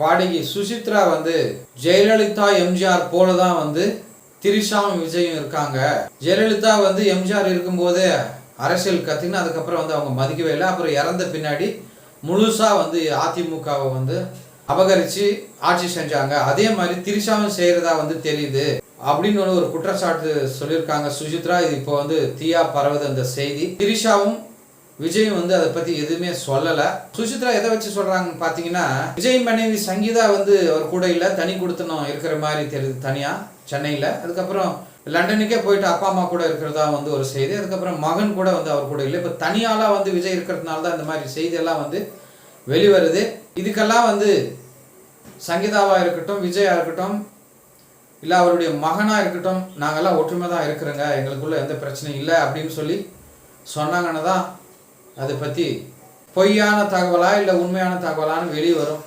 பாடகி சுசித்ரா வந்து ஜெயலலிதா எம்ஜிஆர் போல தான் வந்து திரிஷாவும் விஜயும் இருக்காங்க. ஜெயலலிதா வந்து எம்ஜிஆர் இருக்கும்போதே அரசியல் கற்றுக்கின்னு அதுக்கப்புறம் வந்து அவங்க மதிக்கவே இல்லை. அப்புறம் இறந்த பின்னாடி முழுசாக வந்து அதிமுகவை வந்து அபகரித்து ஆட்சி செஞ்சாங்க. அதே மாதிரி திரிஷாவும் செய்கிறதா வந்து தெரியுது அப்படின்னு ஒரு குற்றச்சாட்டு சொல்லியிருக்காங்க சுசித்ரா. இது இப்போ வந்து தீயா பரவுது அந்த செய்தி. திரிஷாவும் விஜயும் வந்து அதை பற்றி எதுவுமே சொல்லலை. சுசித்ரா எதை வச்சு சொல்கிறாங்கன்னு பார்த்தீங்கன்னா, விஜய் மனைவி சங்கீதா வந்து அவர் கூட இல்லை, தனி கொடுத்தனும் இருக்கிற மாதிரி தெரியுது தனியாக சென்னையில். அதுக்கப்புறம் லண்டனுக்கே போயிட்டு அப்பா அம்மா கூட இருக்கிறதா வந்து ஒரு செய்தி. அதுக்கப்புறம் மகன் கூட வந்து அவர் கூட இல்லை. இப்போ தனியாலாம் வந்து விஜய் இருக்கிறதுனால தான் இந்த மாதிரி செய்தியெல்லாம் வந்து வெளிவருது. இதுக்கெல்லாம் வந்து சங்கீதாவாக இருக்கட்டும், விஜயா இருக்கட்டும், இல்லை அவருடைய மகனாக இருக்கட்டும், நாங்கள்லாம் ஒற்றுமை தான் இருக்கிறோங்க, எங்களுக்குள்ள எந்த பிரச்சனையும் இல்லை அப்படின்னு சொல்லி சொன்னாங்கன்னு தான் அதை பற்றி பொய்யான தகவலா இல்லை உண்மையான தகவலான்னு வெளியே வரும்.